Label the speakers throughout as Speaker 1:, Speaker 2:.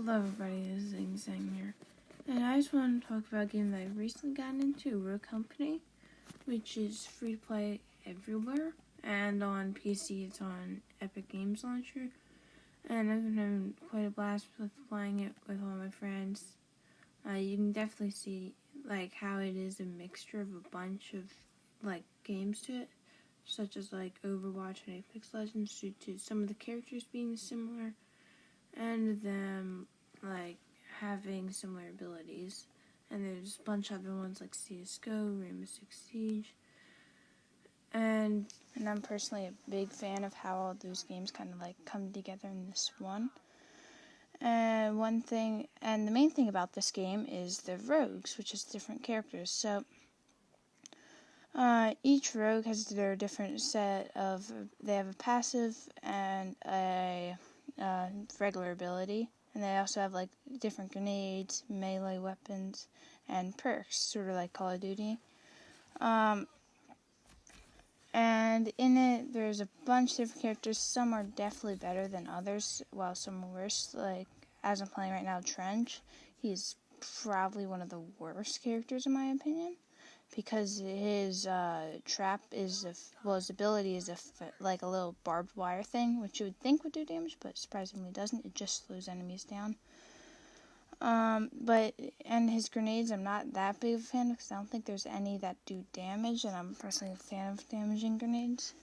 Speaker 1: Hello everybody, this is Zing here, and I just want to talk about a game that I recently gotten into, Rogue Company, which is free to play everywhere, and on PC it's on Epic Games Launcher, and I've been having quite a blast with playing it with all my friends. You can definitely see how it is a mixture of a bunch of games to it, such as Overwatch and Apex Legends, due to some of the characters being similar and them having similar abilities. And there's a bunch of other ones like CSGO, Rainbow Six Siege, and I'm personally a big fan of how all those games kind of come together in this one. And the main thing about this game is the rogues, which is different characters. So each rogue has their different set of, they have a passive and a regular ability, and they also have different grenades, melee weapons, and perks, sort of like Call of Duty. And in it, there's a bunch of different characters. Some are definitely better than others, while some are worse. As I'm playing right now, Trench, he's probably one of the worst characters in my opinion, because his trap is, his ability is a little barbed wire thing, which you would think would do damage, but surprisingly doesn't. It just slows enemies down. And his grenades, I'm not that big of a fan, because I don't think there's any that do damage, and I'm personally a fan of damaging grenades.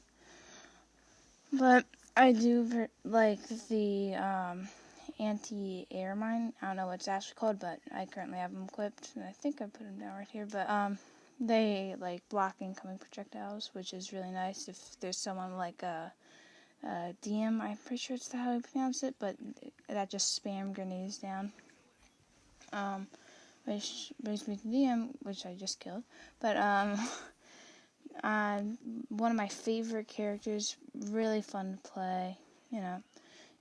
Speaker 1: But I do like the anti-air mine. I don't know what it's actually called, but I currently have them equipped, and I think I put them down right here. But they block incoming projectiles, which is really nice if there's someone like a DM, I'm pretty sure it's how you pronounce it, but that just spam grenades down. Which brings me to DM, which I just killed. But one of my favorite characters, really fun to play. You know,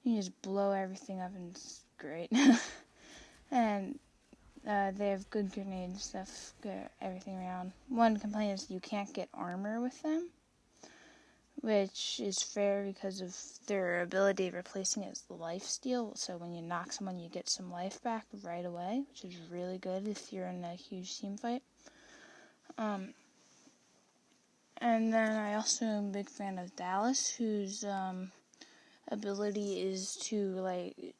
Speaker 1: you just blow everything up and it's great. And they have good grenades, stuff, good everything around. One complaint is you can't get armor with them, which is fair because of their ability of replacing it as lifesteal. So when you knock someone, you get some life back right away, which is really good if you're in a huge team fight. And then I also am a big fan of Dallas, whose ability is to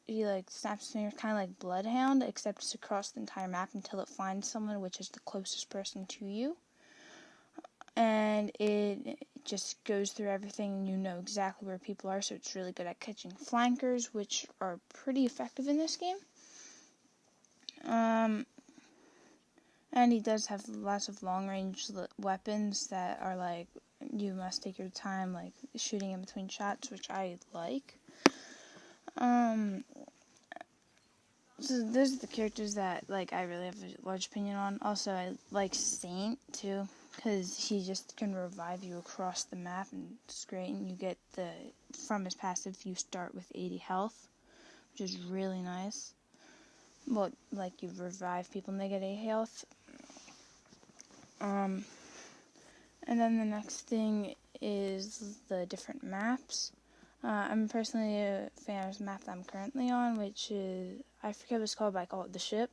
Speaker 1: he snaps his fingers, kind of like Bloodhound, except it's across the entire map until it finds someone, which is the closest person to you. And it just goes through everything, and you know exactly where people are, so it's really good at catching flankers, which are pretty effective in this game. And he does have lots of long-range weapons that are you must take your time shooting in between shots, which I like. So those are the characters that I really have a large opinion on. Also, I like Saint too, because he just can revive you across the map, and it's great. And you get from his passive, you start with 80 health, which is really nice. Well, you revive people and they get 80 health. And then the next thing is the different maps. I'm personally a fan of the map that I'm currently on, which is, I forget what it's called, but I call it the ship.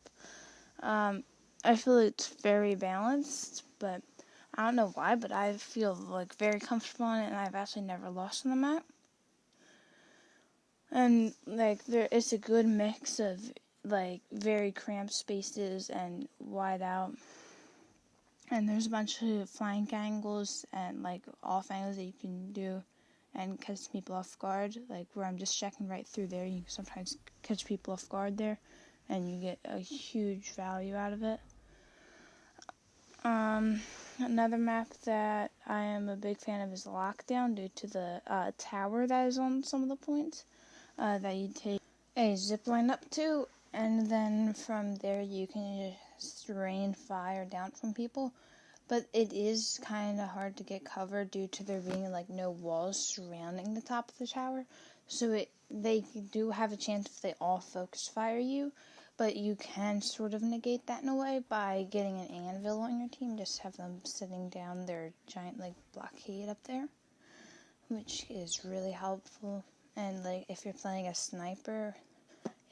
Speaker 1: I feel it's very balanced, but I don't know why, but I feel very comfortable on it, and I've actually never lost on the map. And it's a good mix of very cramped spaces and wide out. And there's a bunch of flank angles and off angles that you can do and catch people off guard. Where I'm just checking right through there, you can sometimes catch people off guard there, and you get a huge value out of it. Another map that I am a big fan of is Lockdown, due to the tower that is on some of the points that you take a zip line up to, and then from there you can just rain fire down from people. But it is kind of hard to get cover due to there being no walls surrounding the top of the tower. So they do have a chance if they all focus fire you, but you can sort of negate that in a way by getting an anvil on your team. Just have them sitting down their giant blockade up there, which is really helpful. And if you're playing a sniper,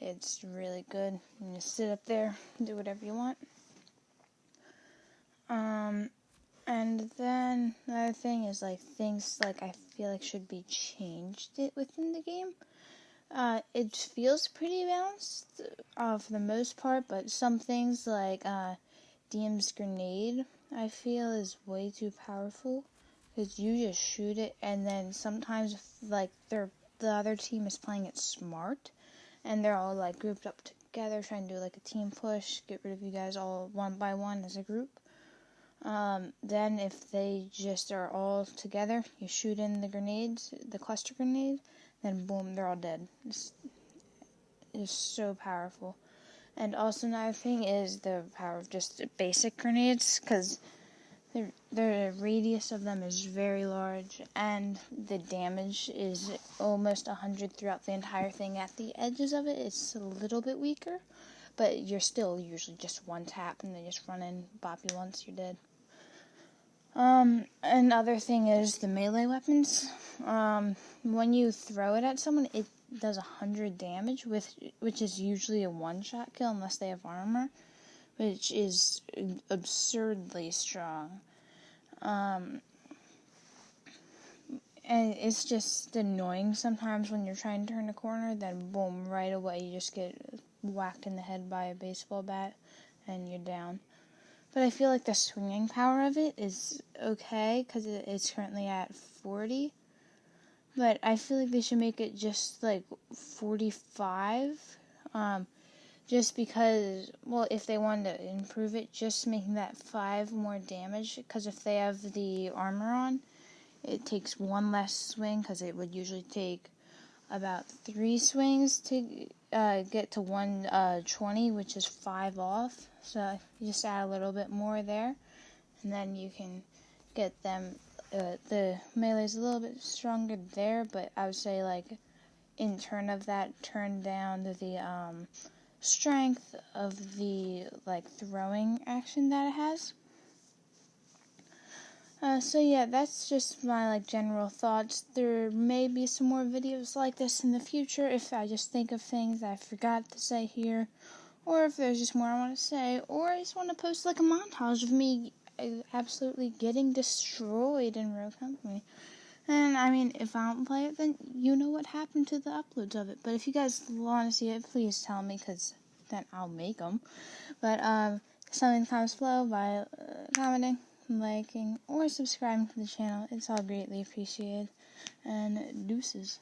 Speaker 1: It's really good. You just sit up there, do whatever you want. And then another thing is like things like I feel like should be changed within the game. It feels pretty balanced for the most part, but some things like DM's grenade I feel is way too powerful because you just shoot it, and then sometimes like the other team is playing it smart, and they're all like grouped up together trying to do like a team push, get rid of you guys all one by one as a group. Then if they just are all together, you shoot in the grenades, the cluster grenade, then boom, they're all dead. It's so powerful. And also another thing is the power of just basic grenades, because the radius of them is very large, and the damage is almost 100 throughout the entire thing. At the edges of it, it's a little bit weaker, but you're still usually just one tap, and they just run in, bop you once, you're dead. Another thing is the melee weapons. When you throw it at someone, it does 100 damage, which is usually a one-shot kill unless they have armor, which is absurdly strong. And it's just annoying sometimes when you're trying to turn a corner, then boom, right away you just get whacked in the head by a baseball bat, and you're down. But I feel like the swinging power of it is okay, because it's currently at 40. But I feel like they should make it just like 45. Just because, well, if they wanted to improve it, just making that 5 more damage. Because if they have the armor on, it takes 1 less swing, because it would usually take about 3 swings to get to 120, which is 5 off. So you just add a little bit more there, and then you can get them. The melee's a little bit stronger there, but I would say like in turn of that, turn down the strength of the like throwing action that it has. So yeah, that's just my like general thoughts. There may be some more videos like this in the future if I just think of things I forgot to say here, or if there's just more I want to say, or I just want to post like a montage of me absolutely getting destroyed in Rogue Company. And I mean, if I don't play it, then you know what happened to the uploads of it. But if you guys want to see it, please tell me, because then I'll make them. But something comments below by commenting, liking, or subscribing to the channel. It's all greatly appreciated. And deuces.